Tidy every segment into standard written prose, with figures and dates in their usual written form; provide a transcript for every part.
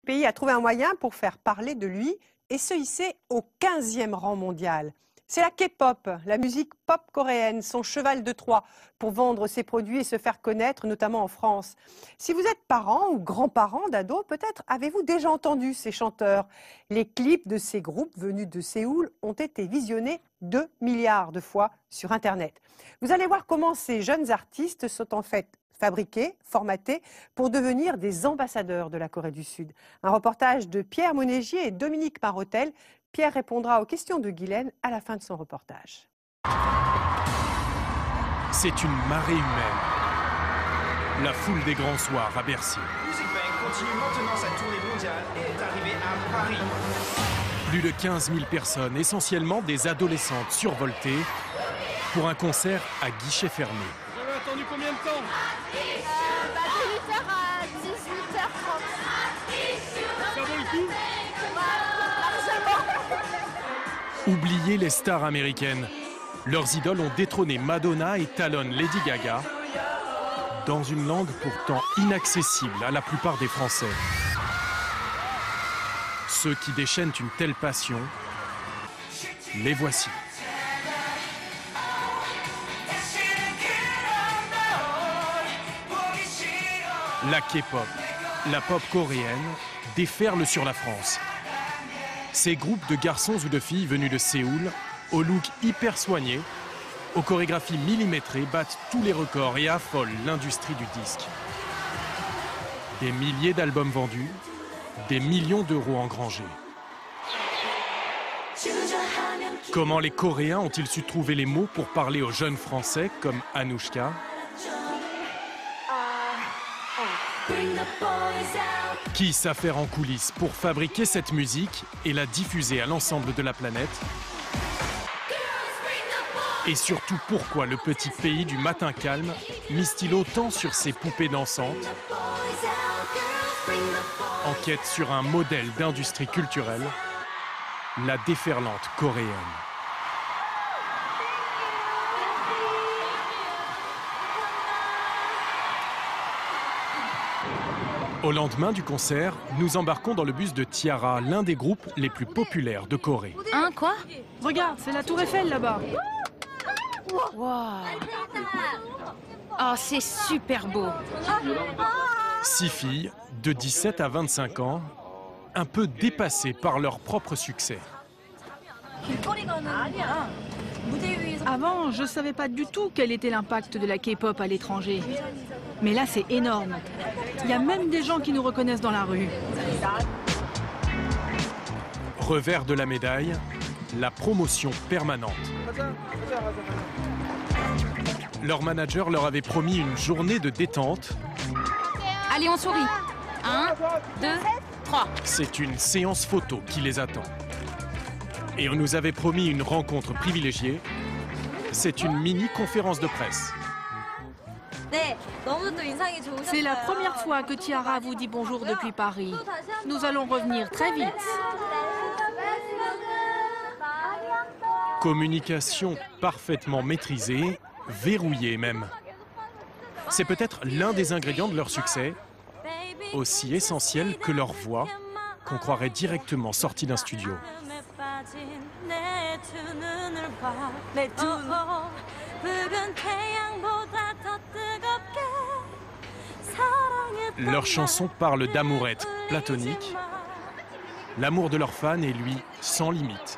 Le pays a trouvé un moyen pour faire parler de lui et se hisser au 15e rang mondial. C'est la K-pop, la musique pop coréenne, son cheval de Troie pour vendre ses produits et se faire connaître, notamment en France. Si vous êtes parents ou grands-parents d'ados, peut-être avez-vous déjà entendu ces chanteurs. Les clips de ces groupes venus de Séoul ont été visionnés 2 milliards de fois sur Internet. Vous allez voir comment ces jeunes artistes sont en fait fabriqués, formatés pour devenir des ambassadeurs de la Corée du Sud. Un reportage de Pierre Monégier et Dominique Marotel. Pierre répondra aux questions de Guylaine à la fin de son reportage. C'est une marée humaine. La foule des grands soirs à Bercy. Music Bank continue maintenant sa tournée mondiale et est arrivée à Paris. Plus de 15 000 personnes, essentiellement des adolescentes survoltées, pour un concert à guichet fermé. Vous avez attendu combien de temps? De 8h à 18h30. Ça vaut le coup? Oubliez les stars américaines. Leurs idoles ont détrôné Madonna et talonnent Lady Gaga dans une langue pourtant inaccessible à la plupart des Français. Ceux qui déchaînent une telle passion, les voici. La K-pop, la pop coréenne, déferle sur la France. Ces groupes de garçons ou de filles venus de Séoul, au look hyper soigné, aux chorégraphies millimétrées, battent tous les records et affolent l'industrie du disque. Des milliers d'albums vendus, des millions d'euros engrangés. Comment les Coréens ont-ils su trouver les mots pour parler aux jeunes Français comme Anouchka ? Qui s'affaire en coulisses pour fabriquer cette musique et la diffuser à l'ensemble de la planète? Et surtout, pourquoi le petit pays du matin calme mise-t-il autant sur ses poupées dansantes? Enquête sur un modèle d'industrie culturelle, la déferlante coréenne. Au lendemain du concert, nous embarquons dans le bus de T-ara, l'un des groupes les plus populaires de Corée. Hein, quoi? Regarde, c'est la tour Eiffel là-bas. Wow. Oh, c'est super beau. 6 filles, de 17 à 25 ans, un peu dépassées par leur propre succès. Avant, je ne savais pas du tout quel était l'impact de la K-pop à l'étranger. Mais là, c'est énorme. Il y a même des gens qui nous reconnaissent dans la rue. Revers de la médaille, la promotion permanente. Leur manager leur avait promis une journée de détente. Allez, on sourit. 1, 2, 3. C'est une séance photo qui les attend. Et on nous avait promis une rencontre privilégiée. C'est une mini-conférence de presse. C'est la première fois que T-ara vous dit bonjour depuis Paris. Nous allons revenir très vite. Communication parfaitement maîtrisée, verrouillée même. C'est peut-être l'un des ingrédients de leur succès, aussi essentiel que leur voix, qu'on croirait directement sortie d'un studio. Leurs chansons parlent d'amourette platonique. L'amour de leurs fans est, lui, sans limite.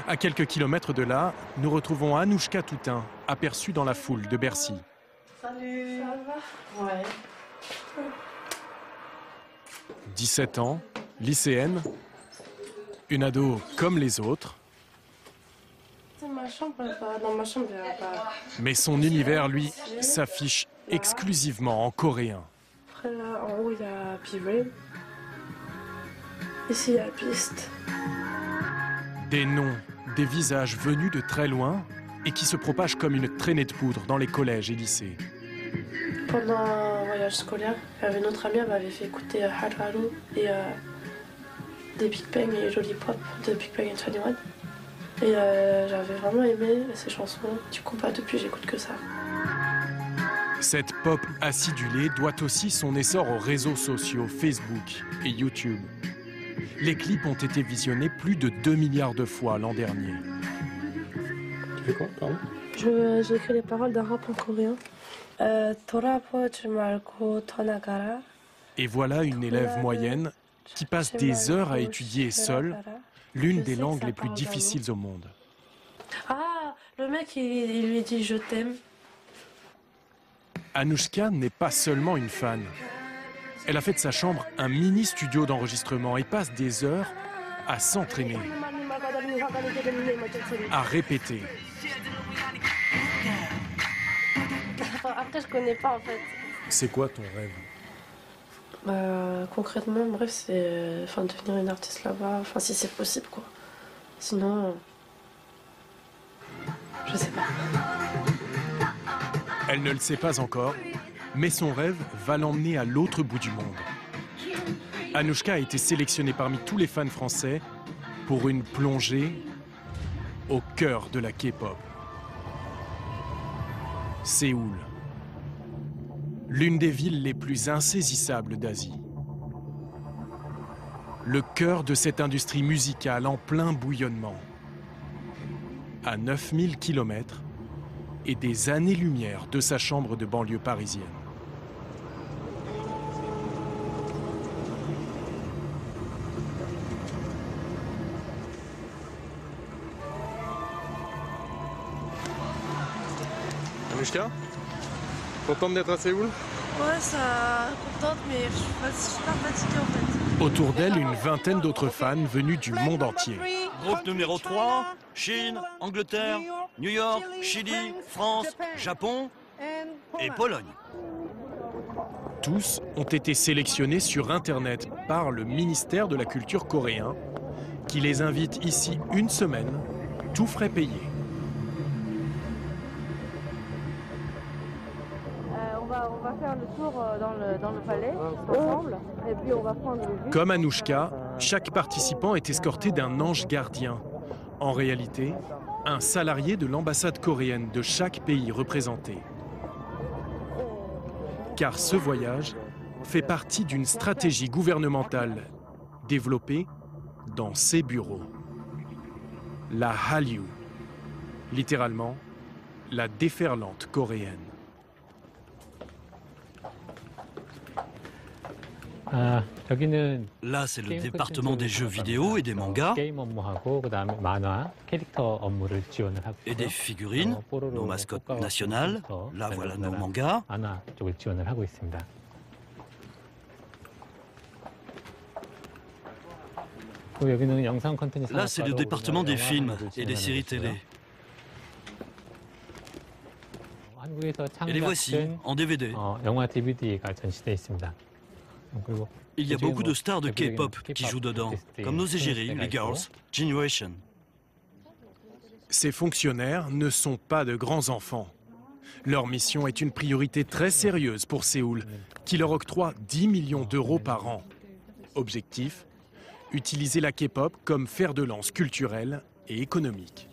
À quelques kilomètres de là, nous retrouvons Anouchka Toutain, aperçue dans la foule de Bercy. Salut. Ça va? Ouais. 17 ans, lycéenne, une ado comme les autres. Dans ma chambre, il n'y a pas. Mais son univers, lui, s'affiche exclusivement en coréen. Après là, en haut, il y a P-Rain. Ici, il y a Piste. Des noms, des visages venus de très loin et qui se propagent comme une traînée de poudre dans les collèges et lycées. Pendant un voyage scolaire, il y avait notre amie, elle m'avait fait écouter Haru et des Big Bang et Lollipop de Big Bang et 21. Et j'avais vraiment aimé ces chansons. Du coup, depuis, j'écoute que ça. Cette pop acidulée doit aussi son essor aux réseaux sociaux Facebook et YouTube. Les clips ont été visionnés plus de 2 milliards de fois l'an dernier. Tu fais quoi, pardon? J'écris les paroles d'un rap en coréen. 돌아보지 말고 더 나가라. Et voilà une élève moyenne qui passe des heures à étudier seule l'une des langues les plus difficiles au monde. Ah, le mec, il lui dit « je t'aime ». Anouchka n'est pas seulement une fan. Elle a fait de sa chambre un mini studio d'enregistrement et passe des heures à s'entraîner, à répéter. Après, je connais pas en fait. C'est quoi ton rêve? Concrètement, mon rêve, c'est devenir une artiste là-bas, si c'est possible, quoi. Sinon, je sais pas. Elle ne le sait pas encore, mais son rêve va l'emmener à l'autre bout du monde. Anouchka a été sélectionnée parmi tous les fans français pour une plongée au cœur de la K-pop. Séoul, l'une des villes les plus insaisissables d'Asie. Le cœur de cette industrie musicale en plein bouillonnement. À 9000 km et des années-lumière de sa chambre de banlieue parisienne. Anouchka, contente d'être à Séoul? Ouais, ça contente, mais je suis super fatiguée en fait. Autour d'elle, une vingtaine d'autres fans venus du monde entier. Groupe numéro 3, Chine, Angleterre, New York, Chili, France, Japon et Pologne. Tous ont été sélectionnés sur Internet par le ministère de la Culture coréen, qui les invite ici une semaine, tout frais payés. On va faire le tour dans le palais ensemble, et puis on va prendre le bus. Comme Anouchka, chaque participant est escorté d'un ange gardien. En réalité, un salarié de l'ambassade coréenne de chaque pays représenté. Car ce voyage fait partie d'une stratégie gouvernementale développée dans ces bureaux. La Hallyu, littéralement la déferlante coréenne. Là, c'est le département des jeux vidéo et des mangas et des figurines, nos mascottes nationales. Là, voilà nos mangas. Là, c'est le département des films et des séries télé. Et les voici, en DVD. Il y a beaucoup de stars de K-pop qui jouent dedans, comme nos égéries, les Girls' Generation. Ces fonctionnaires ne sont pas de grands enfants. Leur mission est une priorité très sérieuse pour Séoul, qui leur octroie 10 millions d'euros par an. Objectif, utiliser la K-pop comme fer de lance culturel et économique.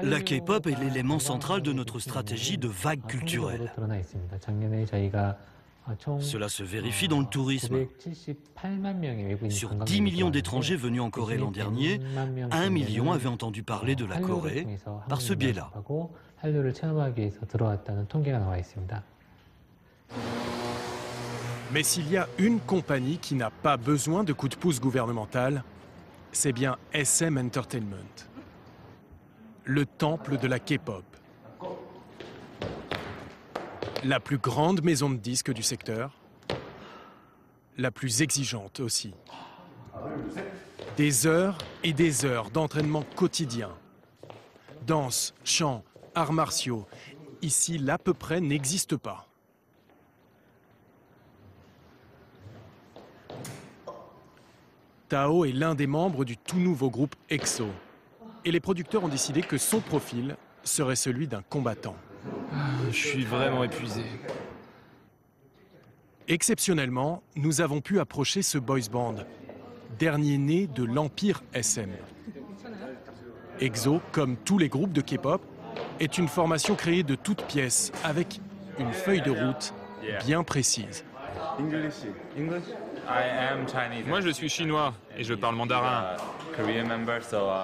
La K-pop est l'élément central de notre stratégie de vague culturelle. Cela se vérifie dans le tourisme. Sur 10 millions d'étrangers venus en Corée l'an dernier, 1 million avaient entendu parler de la Corée par ce biais-là. Mais s'il y a une compagnie qui n'a pas besoin de coups de pouce gouvernemental, c'est bien SM Entertainment, le temple de la K-pop. La plus grande maison de disques du secteur, la plus exigeante aussi. Des heures et des heures d'entraînement quotidien. Danse, chant, arts martiaux, ici l'à peu près n'existe pas. Tao est l'un des membres du tout nouveau groupe EXO. Et les producteurs ont décidé que son profil serait celui d'un combattant. Je suis vraiment épuisé. Exceptionnellement, nous avons pu approcher ce boys band, dernier né de l'empire SM. EXO, comme tous les groupes de K-pop, est une formation créée de toutes pièces, avec une feuille de route bien précise. Moi, je suis chinois et je parle mandarin.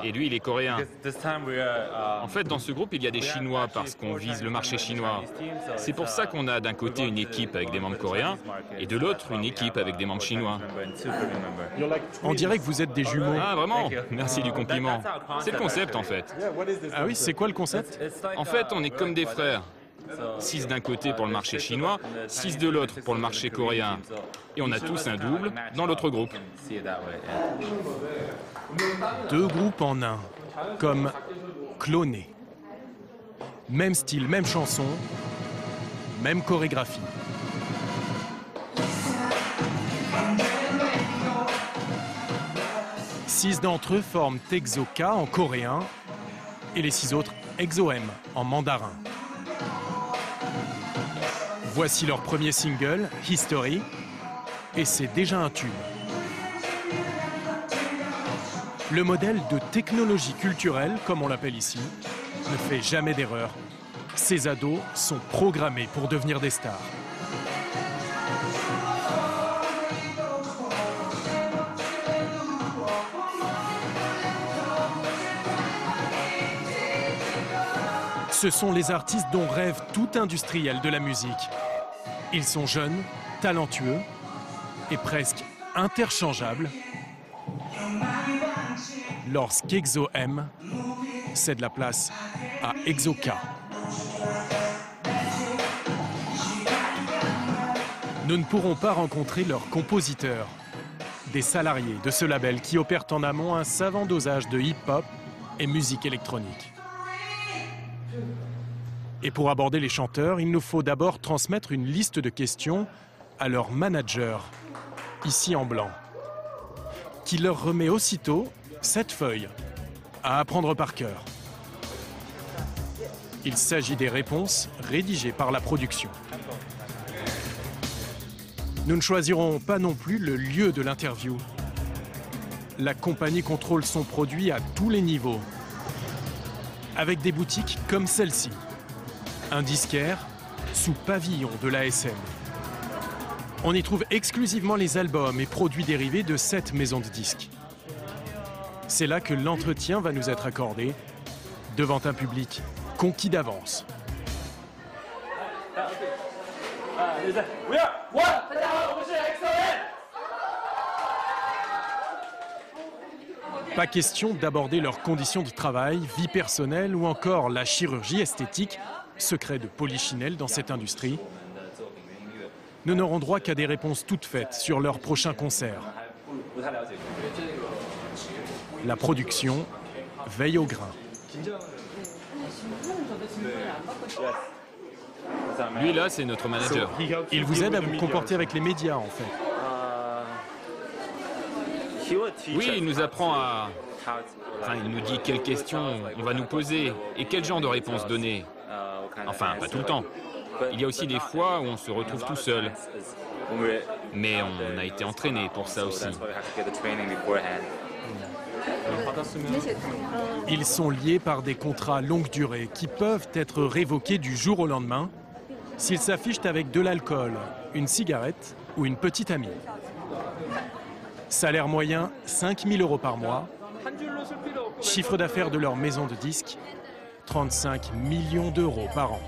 Et lui, il est coréen. En fait, dans ce groupe, il y a des Chinois parce qu'on vise le marché chinois. C'est pour ça qu'on a d'un côté une équipe avec des membres coréens et de l'autre une équipe avec des membres chinois. On dirait que vous êtes des jumeaux. Ah, vraiment? Merci du compliment. C'est le concept, en fait. Ah oui, c'est quoi le concept? En fait, on est comme des frères. 6 d'un côté pour le marché chinois, 6 de l'autre pour le marché coréen. Et on a tous un double dans l'autre groupe. 2 groupes en un, comme clonés. Même style, même chanson, même chorégraphie. Six d'entre eux forment Exoka en coréen et les 6 autres EXO-M en mandarin. Voici leur premier single, History, et c'est déjà un tube. Le modèle de technologie culturelle, comme on l'appelle ici, ne fait jamais d'erreur. Ces ados sont programmés pour devenir des stars. Ce sont les artistes dont rêve tout industriel de la musique. Ils sont jeunes, talentueux et presque interchangeables lorsqu'EXO-M cède la place à Exoka. Nous ne pourrons pas rencontrer leurs compositeurs, des salariés de ce label qui opèrent en amont un savant dosage de hip-hop et musique électronique. Et pour aborder les chanteurs, il nous faut d'abord transmettre une liste de questions à leur manager, ici en blanc, qui leur remet aussitôt cette feuille à apprendre par cœur. Il s'agit des réponses rédigées par la production. Nous ne choisirons pas non plus le lieu de l'interview. La compagnie contrôle son produit à tous les niveaux, avec des boutiques comme celle-ci. Un disquaire sous pavillon de l'ASM. On y trouve exclusivement les albums et produits dérivés de cette maison de disques. C'est là que l'entretien va nous être accordé, devant un public conquis d'avance. Pas question d'aborder leurs conditions de travail, vie personnelle ou encore la chirurgie esthétique, secret de Polichinelle dans cette industrie. Nous n'aurons droit qu'à des réponses toutes faites sur leur prochain concert. La production veille au grain. Lui là, c'est notre manager. Il vous aide à vous comporter avec les médias en fait. Oui, il nous apprend à... Enfin, il nous dit quelles questions on va nous poser et quel genre de réponses donner. Enfin, pas tout le temps. Il y a aussi des fois où on se retrouve tout seul. Mais on a été entraîné pour ça aussi. Ils sont liés par des contrats longue durée qui peuvent être révoqués du jour au lendemain s'ils s'affichent avec de l'alcool, une cigarette ou une petite amie. Salaire moyen, 5 000 € par mois. Chiffre d'affaires de leur maison de disques, 35 millions d'euros par an.